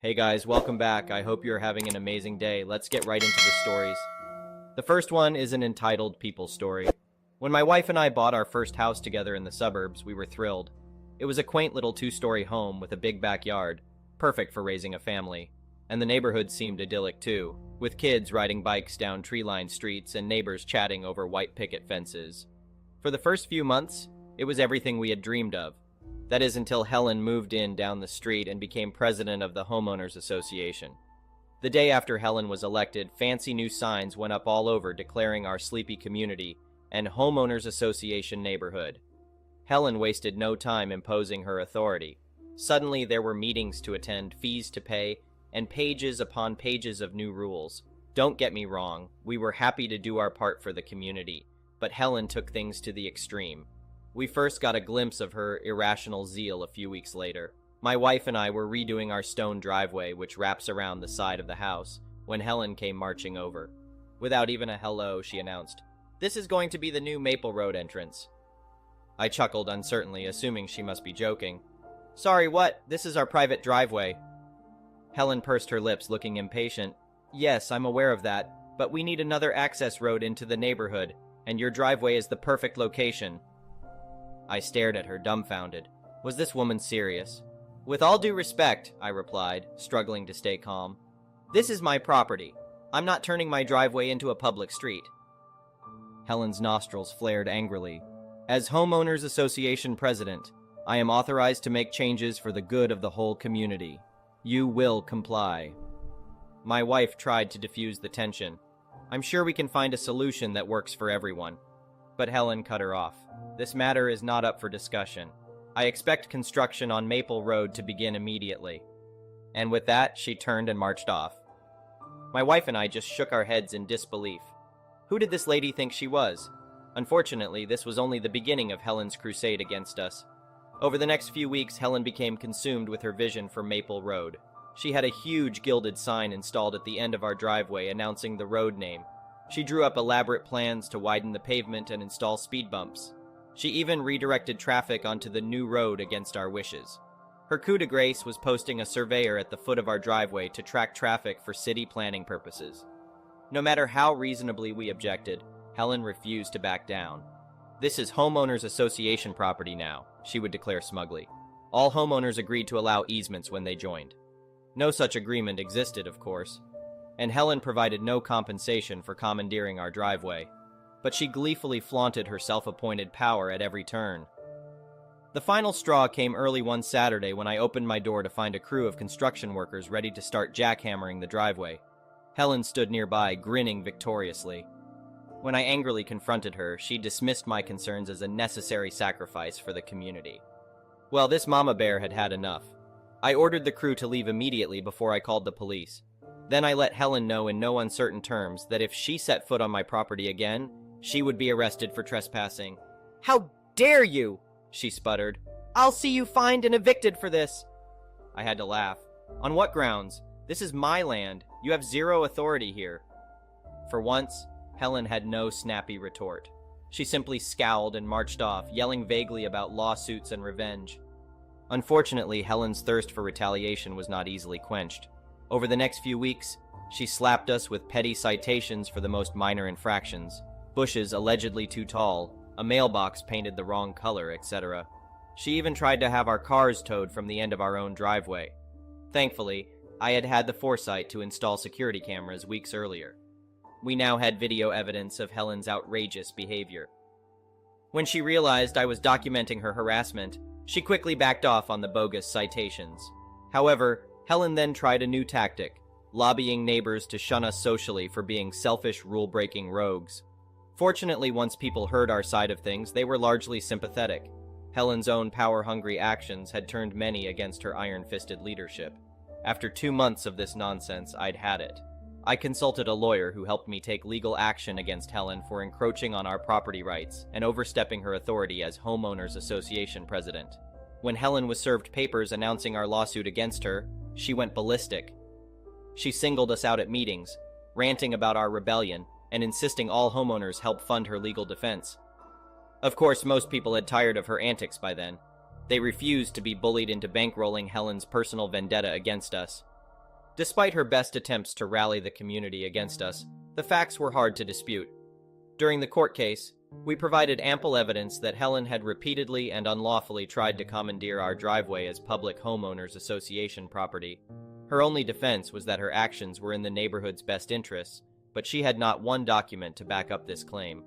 Hey guys, welcome back. I hope you're having an amazing day. Let's get right into the stories. The first one is an entitled People story. When my wife and I bought our first house together in the suburbs, we were thrilled. It was a quaint little two-story home with a big backyard, perfect for raising a family. And the neighborhood seemed idyllic too, with kids riding bikes down tree-lined streets and neighbors chatting over white picket fences. For the first few months, it was everything we had dreamed of. That is until Helen moved in down the street and became president of the Homeowners Association. The day after Helen was elected, fancy new signs went up all over declaring our sleepy community an Homeowners Association neighborhood. Helen wasted no time imposing her authority. Suddenly there were meetings to attend, fees to pay, and pages upon pages of new rules. Don't get me wrong, we were happy to do our part for the community, but Helen took things to the extreme. We first got a glimpse of her irrational zeal a few weeks later. My wife and I were redoing our stone driveway, which wraps around the side of the house, when Helen came marching over. Without even a hello, she announced, "This is going to be the new Maple Road entrance." I chuckled uncertainly, assuming she must be joking. "Sorry, what? This is our private driveway." Helen pursed her lips, looking impatient. "Yes, I'm aware of that, but we need another access road into the neighborhood, and your driveway is the perfect location." I stared at her, dumbfounded. Was this woman serious? "With all due respect," I replied, struggling to stay calm. "This is my property. I'm not turning my driveway into a public street." Helen's nostrils flared angrily. "As Homeowners Association president, I am authorized to make changes for the good of the whole community. You will comply." My wife tried to diffuse the tension. "I'm sure we can find a solution that works for everyone." But Helen cut her off. "This matter is not up for discussion. I expect construction on Maple Road to begin immediately." And with that, she turned and marched off. My wife and I just shook our heads in disbelief. Who did this lady think she was? Unfortunately, this was only the beginning of Helen's crusade against us. Over the next few weeks, Helen became consumed with her vision for Maple Road. She had a huge gilded sign installed at the end of our driveway announcing the road name. She drew up elaborate plans to widen the pavement and install speed bumps. She even redirected traffic onto the new road against our wishes. Her coup de grace was posting a surveyor at the foot of our driveway to track traffic for city planning purposes. No matter how reasonably we objected, Helen refused to back down. "This is Homeowners Association property now," she would declare smugly. All homeowners agreed to allow easements when they joined. No such agreement existed, of course, and Helen provided no compensation for commandeering our driveway, but she gleefully flaunted her self-appointed power at every turn. The final straw came early one Saturday when I opened my door to find a crew of construction workers ready to start jackhammering the driveway. Helen stood nearby, grinning victoriously. When I angrily confronted her, she dismissed my concerns as a necessary sacrifice for the community. Well, this mama bear had had enough. I ordered the crew to leave immediately before I called the police. Then I let Helen know in no uncertain terms that if she set foot on my property again, she would be arrested for trespassing. "How dare you!" she sputtered. "I'll see you fined and evicted for this." I had to laugh. "On what grounds? This is my land. You have zero authority here." For once, Helen had no snappy retort. She simply scowled and marched off, yelling vaguely about lawsuits and revenge. Unfortunately, Helen's thirst for retaliation was not easily quenched. Over the next few weeks, she slapped us with petty citations for the most minor infractions. Bushes allegedly too tall, a mailbox painted the wrong color, etc. She even tried to have our cars towed from the end of our own driveway. Thankfully, I had had the foresight to install security cameras weeks earlier. We now had video evidence of Helen's outrageous behavior. When she realized I was documenting her harassment, she quickly backed off on the bogus citations. However, Helen then tried a new tactic, lobbying neighbors to shun us socially for being selfish, rule-breaking rogues. Fortunately, once people heard our side of things, they were largely sympathetic. Helen's own power-hungry actions had turned many against her iron-fisted leadership. After 2 months of this nonsense, I'd had it. I consulted a lawyer who helped me take legal action against Helen for encroaching on our property rights and overstepping her authority as Homeowners Association president. When Helen was served papers announcing our lawsuit against her, she went ballistic. She singled us out at meetings, ranting about our rebellion and insisting all homeowners help fund her legal defense. Of course, most people had tired of her antics by then. They refused to be bullied into bankrolling Helen's personal vendetta against us. Despite her best attempts to rally the community against us, the facts were hard to dispute. During the court case, we provided ample evidence that Helen had repeatedly and unlawfully tried to commandeer our driveway as public homeowners association property. Her only defense was that her actions were in the neighborhood's best interests, but she had not one document to back up this claim.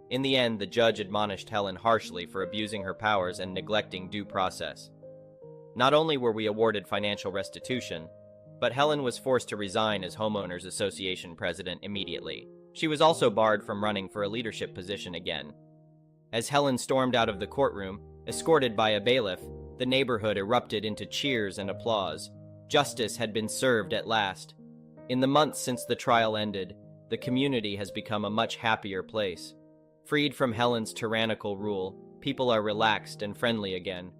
In the end, the judge admonished Helen harshly for abusing her powers and neglecting due process. Not only were we awarded financial restitution, but Helen was forced to resign as homeowners association president immediately. She was also barred from running for a leadership position again. As Helen stormed out of the courtroom, escorted by a bailiff, the neighborhood erupted into cheers and applause. Justice had been served at last. In the months since the trial ended, the community has become a much happier place. Freed from Helen's tyrannical rule, people are relaxed and friendly again.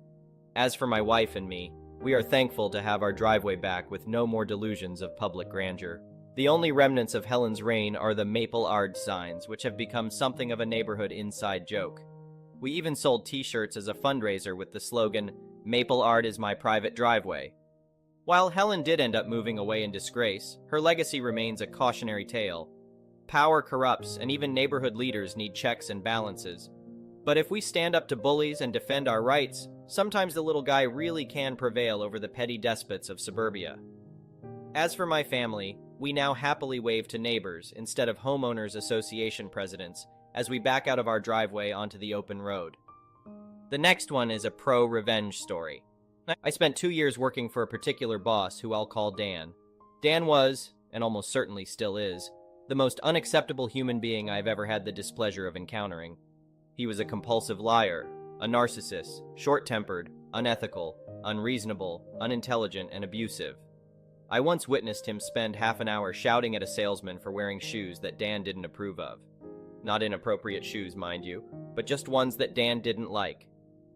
As for my wife and me, we are thankful to have our driveway back with no more delusions of public grandeur. The only remnants of Helen's reign are the maple ard signs, which have become something of a neighborhood inside joke. We even sold t-shirts as a fundraiser with the slogan, "Maple ard is my private driveway." While Helen did end up moving away in disgrace, her legacy remains a cautionary tale. Power corrupts, and even neighborhood leaders need checks and balances. But if we stand up to bullies and defend our rights, sometimes the little guy really can prevail over the petty despots of suburbia. As for my family, we now happily wave to neighbors instead of homeowners association presidents as we back out of our driveway onto the open road. The next one is a pro-revenge story. I spent 2 years working for a particular boss who I'll call Dan. Dan was, and almost certainly still is, the most unacceptable human being I've ever had the displeasure of encountering. He was a compulsive liar, a narcissist, short-tempered, unethical, unreasonable, unintelligent, and abusive. I once witnessed him spend half an hour shouting at a salesman for wearing shoes that Dan didn't approve of. Not inappropriate shoes, mind you, but just ones that Dan didn't like.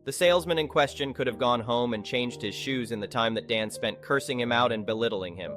The salesman in question could have gone home and changed his shoes in the time that Dan spent cursing him out and belittling him.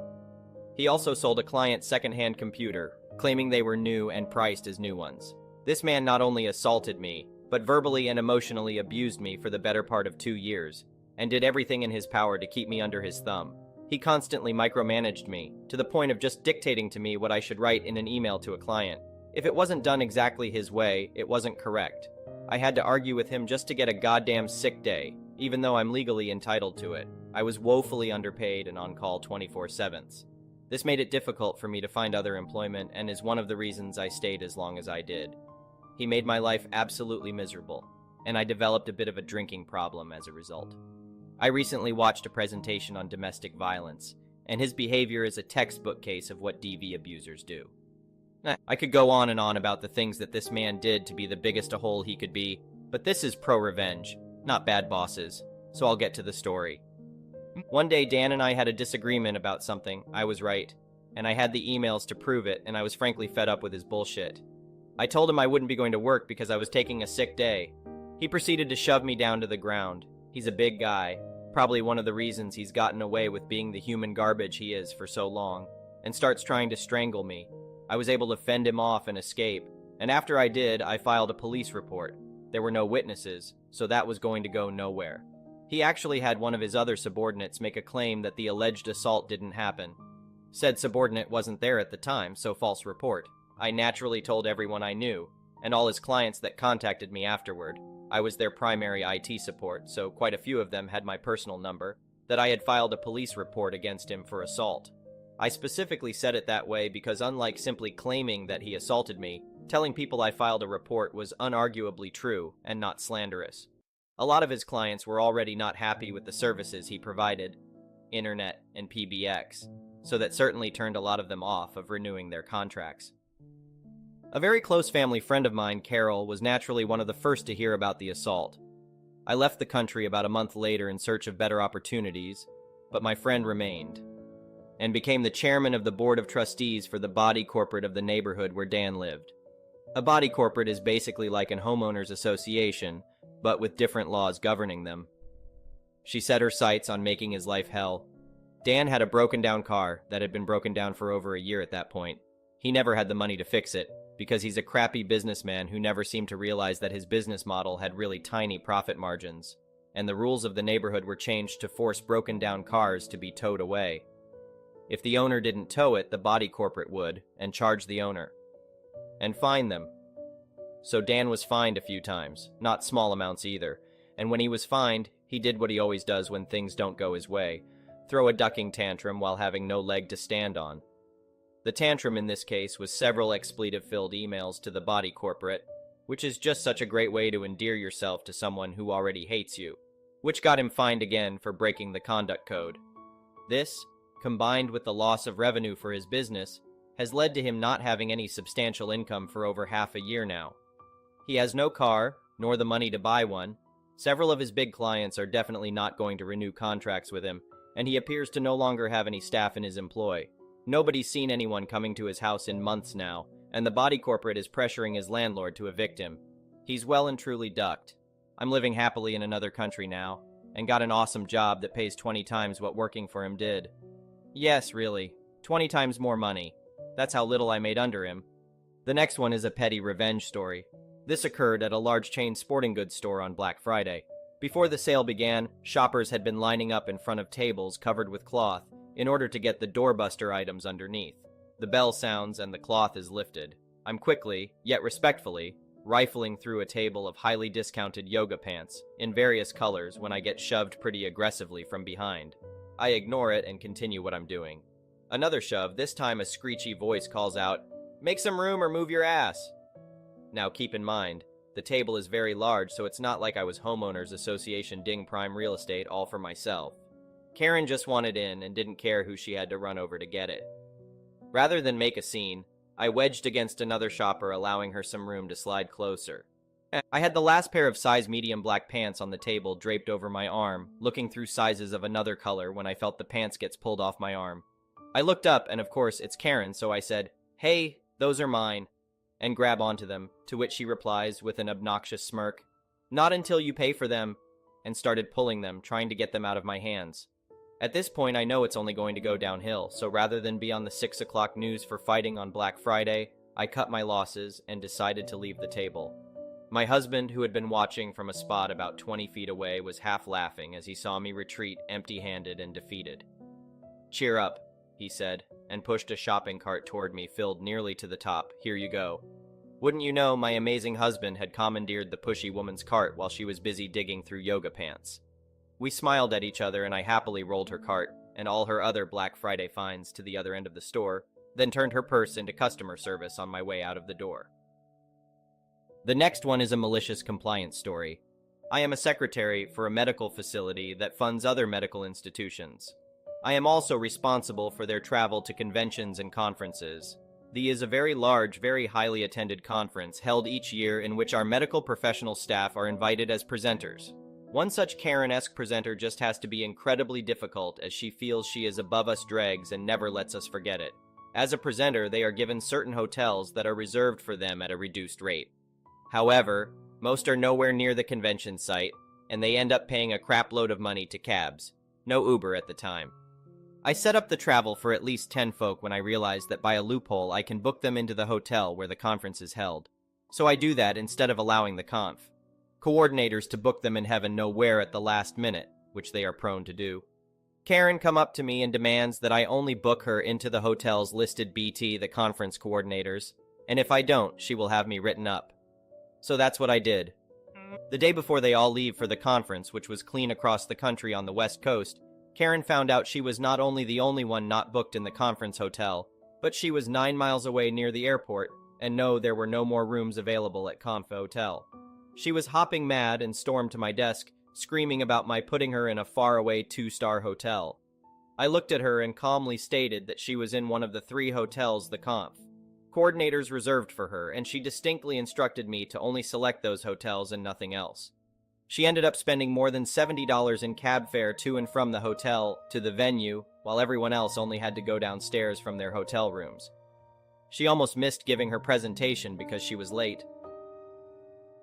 He also sold a client second-hand computer, claiming they were new and priced as new ones. This man not only assaulted me, but verbally and emotionally abused me for the better part of 2 years, and did everything in his power to keep me under his thumb. He constantly micromanaged me, to the point of just dictating to me what I should write in an email to a client. If it wasn't done exactly his way, it wasn't correct. I had to argue with him just to get a goddamn sick day, even though I'm legally entitled to it. I was woefully underpaid and on call 24/7. This made it difficult for me to find other employment and is one of the reasons I stayed as long as I did. He made my life absolutely miserable, and I developed a bit of a drinking problem as a result. I recently watched a presentation on domestic violence, and his behavior is a textbook case of what DV abusers do. I could go on and on about the things that this man did to be the biggest a hole he could be, but this is pro-revenge, not bad bosses, so I'll get to the story. One day Dan and I had a disagreement about something. I was right, and I had the emails to prove it, and I was frankly fed up with his bullshit. I told him I wouldn't be going to work because I was taking a sick day. He proceeded to shove me down to the ground. He's a big guy, probably one of the reasons he's gotten away with being the human garbage he is for so long, and starts trying to strangle me. I was able to fend him off and escape, and after I did, I filed a police report. There were no witnesses, so that was going to go nowhere. He actually had one of his other subordinates make a claim that the alleged assault didn't happen. Said subordinate wasn't there at the time, so false report. I naturally told everyone I knew, and all his clients that contacted me afterward. I was their primary IT support, so quite a few of them had my personal number, that I had filed a police report against him for assault. I specifically said it that way because unlike simply claiming that he assaulted me, telling people I filed a report was unarguably true and not slanderous. A lot of his clients were already not happy with the services he provided, internet and PBX, so that certainly turned a lot of them off of renewing their contracts. A very close family friend of mine, Carol, was naturally one of the first to hear about the assault. I left the country about a month later in search of better opportunities, but my friend remained, and became the chairman of the board of trustees for the body corporate of the neighborhood where Dan lived. A body corporate is basically like an homeowners association, but with different laws governing them. She set her sights on making his life hell. Dan had a broken down car that had been broken down for over a year at that point. He never had the money to fix it, because he's a crappy businessman who never seemed to realize that his business model had really tiny profit margins, and the rules of the neighborhood were changed to force broken down cars to be towed away. If the owner didn't tow it, the body corporate would, and charge the owner. And fine them. So Dan was fined a few times, not small amounts either, and when he was fined, he did what he always does when things don't go his way, throw a ducking tantrum while having no leg to stand on. The tantrum in this case was several expletive-filled emails to the body corporate, which is just such a great way to endear yourself to someone who already hates you, which got him fined again for breaking the conduct code. This, combined with the loss of revenue for his business, has led to him not having any substantial income for over half a year now. He has no car, nor the money to buy one. Several of his big clients are definitely not going to renew contracts with him, and he appears to no longer have any staff in his employ. Nobody's seen anyone coming to his house in months now, and the body corporate is pressuring his landlord to evict him. He's well and truly ducked. I'm living happily in another country now, and got an awesome job that pays 20 times what working for him did. Yes, really, 20 times more money. That's how little I made under him. The next one is a petty revenge story. This occurred at a large chain sporting goods store on Black Friday. Before the sale began, shoppers had been lining up in front of tables covered with cloth in order to get the doorbuster items underneath. The bell sounds and the cloth is lifted. I'm quickly, yet respectfully, rifling through a table of highly discounted yoga pants in various colors when I get shoved pretty aggressively from behind. I ignore it and continue what I'm doing. Another shove, this time a screechy voice calls out, "Make some room or move your ass." Now keep in mind, the table is very large, so it's not like I was Homeowners Association Ding Prime Real Estate all for myself. Karen just wanted in and didn't care who she had to run over to get it. Rather than make a scene, I wedged against another shopper, allowing her some room to slide closer. I had the last pair of size medium black pants on the table draped over my arm, looking through sizes of another color when I felt the pants gets pulled off my arm. I looked up, and of course it's Karen, so I said, "Hey, those are mine," and grab onto them, to which she replies with an obnoxious smirk, "Not until you pay for them," and started pulling them, trying to get them out of my hands. At this point, I know it's only going to go downhill, so rather than be on the 6 o'clock news for fighting on Black Friday, I cut my losses and decided to leave the table. My husband, who had been watching from a spot about 20 feet away, was half laughing as he saw me retreat empty-handed and defeated. "Cheer up," he said, and pushed a shopping cart toward me filled nearly to the top. "Here you go." Wouldn't you know, my amazing husband had commandeered the pushy woman's cart while she was busy digging through yoga pants. We smiled at each other, and I happily rolled her cart and all her other Black Friday finds to the other end of the store, then turned her purse into customer service on my way out of the door. The next one is a malicious compliance story. I am a secretary for a medical facility that funds other medical institutions. I am also responsible for their travel to conventions and conferences. The is a very large, very highly attended conference held each year in which our medical professional staff are invited as presenters. One such Karen-esque presenter just has to be incredibly difficult, as she feels she is above us dregs and never lets us forget it. As a presenter, they are given certain hotels that are reserved for them at a reduced rate. However, most are nowhere near the convention site, and they end up paying a crap load of money to cabs. No Uber at the time. I set up the travel for at least 10 folk when I realized that by a loophole I can book them into the hotel where the conference is held. So I do that instead of allowing the coordinators to book them in heaven know where at the last minute, which they are prone to do. Karen come up to me and demands that I only book her into the hotels listed BT the conference coordinators, and if I don't, she will have me written up. So that's what I did. The day before they all leave for the conference, which was clean across the country on the West Coast, Karen found out she was not only the only one not booked in the conference hotel, but she was 9 miles away near the airport, and no, there were no more rooms available at Conf Hotel. She was hopping mad and stormed to my desk, screaming about my putting her in a faraway 2-star hotel. I looked at her and calmly stated that she was in one of the 3 hotels the Conf coordinators reserved for her, and she distinctly instructed me to only select those hotels and nothing else. She ended up spending more than $70 in cab fare to and from the hotel to the venue, while everyone else only had to go downstairs from their hotel rooms. She almost missed giving her presentation because she was late.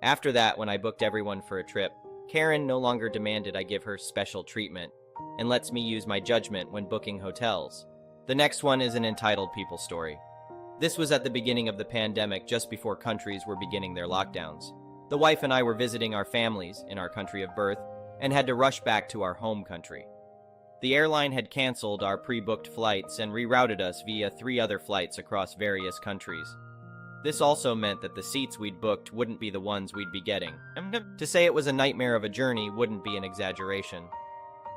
After that, when I booked everyone for a trip, Karen no longer demanded I give her special treatment, and lets me use my judgment when booking hotels. The next one is an entitled people story. This was at the beginning of the pandemic, just before countries were beginning their lockdowns. The wife and I were visiting our families in our country of birth, and had to rush back to our home country. The airline had canceled our pre-booked flights and rerouted us via 3 other flights across various countries. This also meant that the seats we'd booked wouldn't be the ones we'd be getting. To say it was a nightmare of a journey wouldn't be an exaggeration.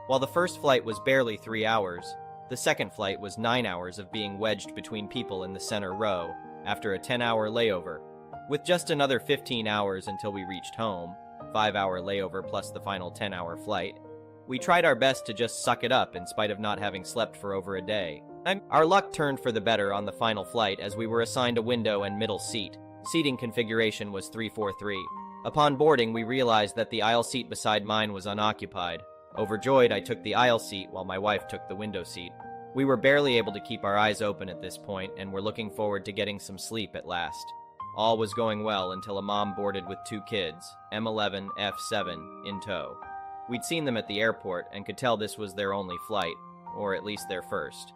While the first flight was barely 3 hours, the second flight was 9 hours of being wedged between people in the center row after a 10-hour layover, with just another 15 hours until we reached home, 5-hour layover plus the final 10-hour flight. We tried our best to just suck it up in spite of not having slept for over a day. Our luck turned for the better on the final flight as we were assigned a window and middle seat. Seating configuration was 343. Upon boarding, we realized that the aisle seat beside mine was unoccupied. Overjoyed, I took the aisle seat while my wife took the window seat. We were barely able to keep our eyes open at this point and were looking forward to getting some sleep at last. All was going well until a mom boarded with 2 kids, M11, F7, in tow. We'd seen them at the airport and could tell this was their only flight, or at least their first.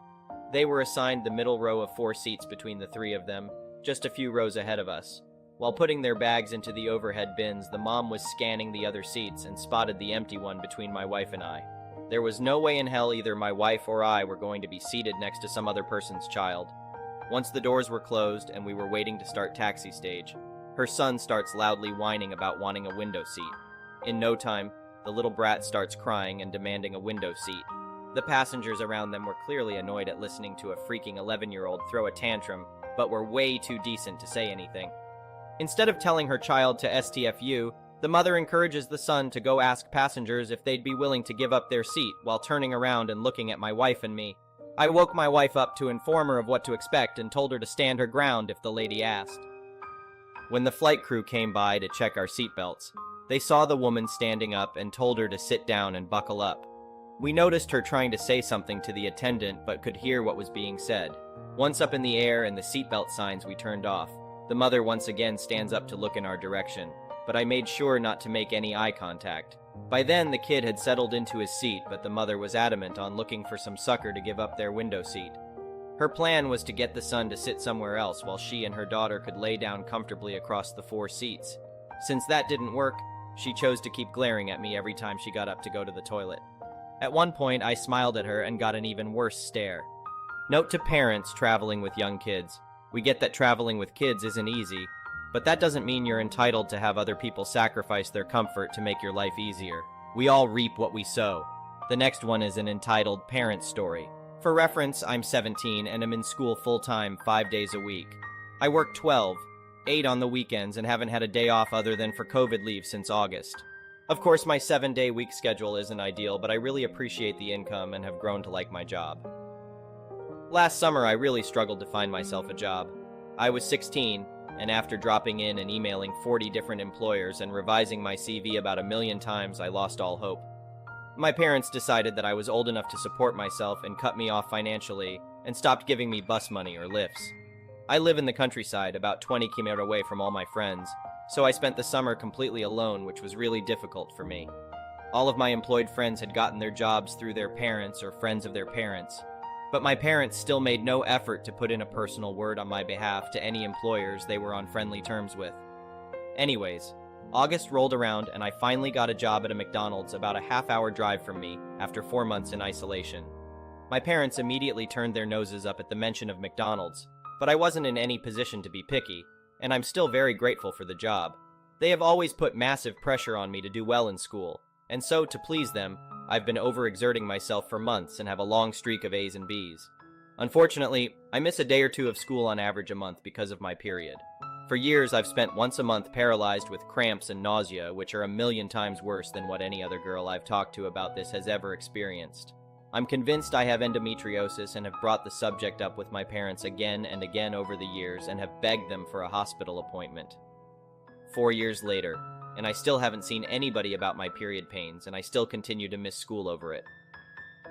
They were assigned the middle row of 4 seats between the 3 of them, just a few rows ahead of us. While putting their bags into the overhead bins, the mom was scanning the other seats and spotted the empty one between my wife and I. There was no way in hell either my wife or I were going to be seated next to some other person's child. Once the doors were closed and we were waiting to start taxi stage, her son starts loudly whining about wanting a window seat. In no time, the little brat starts crying and demanding a window seat. The passengers around them were clearly annoyed at listening to a freaking 11-year-old throw a tantrum, but were way too decent to say anything. Instead of telling her child to STFU, the mother encourages the son to go ask passengers if they'd be willing to give up their seat while turning around and looking at my wife and me. I woke my wife up to inform her of what to expect and told her to stand her ground if the lady asked. When the flight crew came by to check our seatbelts, they saw the woman standing up and told her to sit down and buckle up. We noticed her trying to say something to the attendant but could hear what was being said. Once up in the air and the seatbelt signs we turned off, the mother once again stands up to look in our direction, but I made sure not to make any eye contact. By then, the kid had settled into his seat, but the mother was adamant on looking for some sucker to give up their window seat. Her plan was to get the son to sit somewhere else while she and her daughter could lay down comfortably across the 4 seats. Since that didn't work, she chose to keep glaring at me every time she got up to go to the toilet. At one point, I smiled at her and got an even worse stare. Note to parents traveling with young kids. We get that traveling with kids isn't easy, but that doesn't mean you're entitled to have other people sacrifice their comfort to make your life easier. We all reap what we sow. The next one is an entitled parent story. For reference, I'm 17 and am in school full-time 5 days a week. I work 12, 8 on the weekends, and haven't had a day off other than for COVID leave since August. Of course, my 7-day week schedule isn't ideal, but I really appreciate the income and have grown to like my job. Last summer, I really struggled to find myself a job. I was 16, and after dropping in and emailing 40 different employers and revising my CV about 1,000,000 times, I lost all hope. My parents decided that I was old enough to support myself and cut me off financially, and stopped giving me bus money or lifts. I live in the countryside, about 20 km away from all my friends, so I spent the summer completely alone, which was really difficult for me. All of my employed friends had gotten their jobs through their parents or friends of their parents, but my parents still made no effort to put in a personal word on my behalf to any employers they were on friendly terms with. Anyways, August rolled around and I finally got a job at a McDonald's about a half-hour drive from me after 4 months in isolation. My parents immediately turned their noses up at the mention of McDonald's, but I wasn't in any position to be picky, and I'm still very grateful for the job. They have always put massive pressure on me to do well in school, and so, to please them, I've been overexerting myself for months and have a long streak of A's and B's. Unfortunately, I miss a day or 2 of school on average a month because of my period. For years, I've spent once a month paralyzed with cramps and nausea, which are 1,000,000 times worse than what any other girl I've talked to about this has ever experienced. I'm convinced I have endometriosis and have brought the subject up with my parents again and again over the years and have begged them for a hospital appointment. 4 years later, and I still haven't seen anybody about my period pains, and I still continue to miss school over it.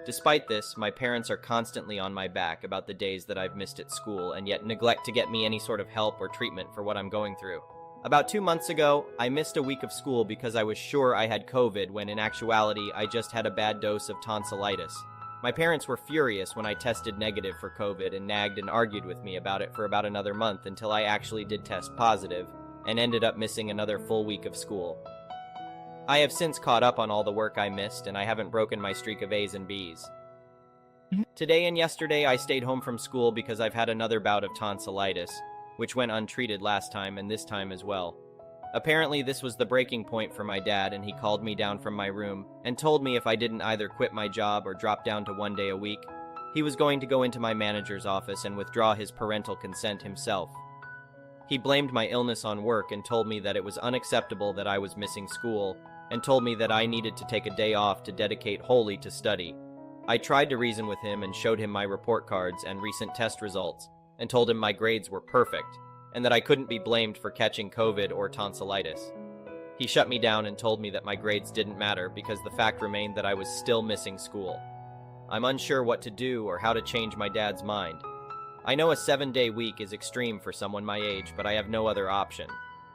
Despite this, my parents are constantly on my back about the days that I've missed at school and yet neglect to get me any sort of help or treatment for what I'm going through. About 2 months ago, I missed a week of school because I was sure I had COVID when in actuality I just had a bad dose of tonsillitis. My parents were furious when I tested negative for COVID and nagged and argued with me about it for about another month until I actually did test positive and ended up missing another full week of school. I have since caught up on all the work I missed and I haven't broken my streak of A's and B's. Today and yesterday I stayed home from school because I've had another bout of tonsillitis, which went untreated last time and this time as well. Apparently this was the breaking point for my dad, and he called me down from my room and told me if I didn't either quit my job or drop down to 1 day a week, he was going to go into my manager's office and withdraw his parental consent himself. He blamed my illness on work and told me that it was unacceptable that I was missing school, and told me that I needed to take a day off to dedicate wholly to study. I tried to reason with him and showed him my report cards and recent test results, and told him my grades were perfect, and that I couldn't be blamed for catching COVID or tonsillitis. He shut me down and told me that my grades didn't matter because the fact remained that I was still missing school. I'm unsure what to do or how to change my dad's mind. I know a 7-day week is extreme for someone my age, but I have no other option.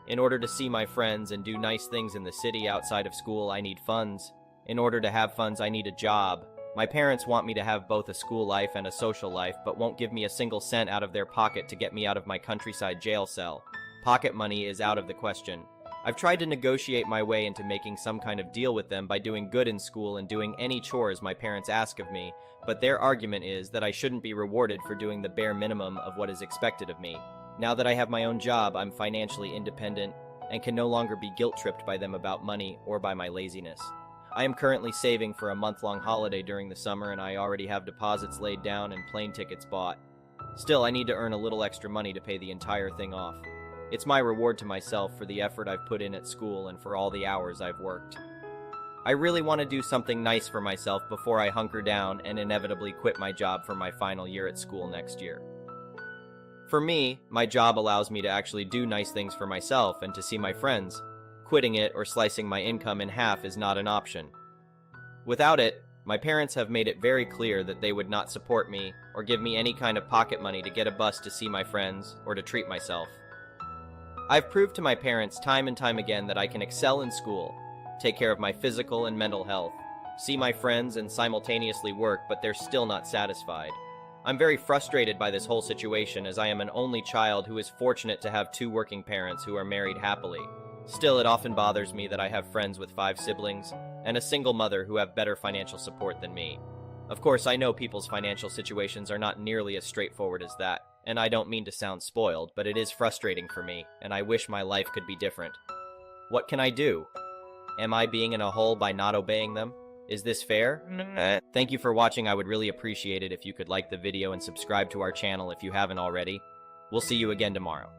In order to see my friends and do nice things in the city outside of school, I need funds. In order to have funds, I need a job. My parents want me to have both a school life and a social life, but won't give me a single cent out of their pocket to get me out of my countryside jail cell. Pocket money is out of the question. I've tried to negotiate my way into making some kind of deal with them by doing good in school and doing any chores my parents ask of me, but their argument is that I shouldn't be rewarded for doing the bare minimum of what is expected of me. Now that I have my own job, I'm financially independent and can no longer be guilt-tripped by them about money or by my laziness. I am currently saving for a month-long holiday during the summer, and I already have deposits laid down and plane tickets bought. Still, I need to earn a little extra money to pay the entire thing off. It's my reward to myself for the effort I've put in at school and for all the hours I've worked. I really want to do something nice for myself before I hunker down and inevitably quit my job for my final year at school next year. For me, my job allows me to actually do nice things for myself and to see my friends. Quitting it or slicing my income in half is not an option. Without it, my parents have made it very clear that they would not support me or give me any kind of pocket money to get a bus to see my friends or to treat myself. I've proved to my parents time and time again that I can excel in school, take care of my physical and mental health, see my friends and simultaneously work, but they're still not satisfied. I'm very frustrated by this whole situation, as I am an only child who is fortunate to have 2 working parents who are married happily. Still, it often bothers me that I have friends with 5 siblings and a single mother who have better financial support than me. Of course, I know people's financial situations are not nearly as straightforward as that, and I don't mean to sound spoiled, but it is frustrating for me, and I wish my life could be different. What can I do? Am I being in a hole by not obeying them? Is this fair? Thank you for watching. I would really appreciate it if you could like the video and subscribe to our channel if you haven't already. We'll see you again tomorrow.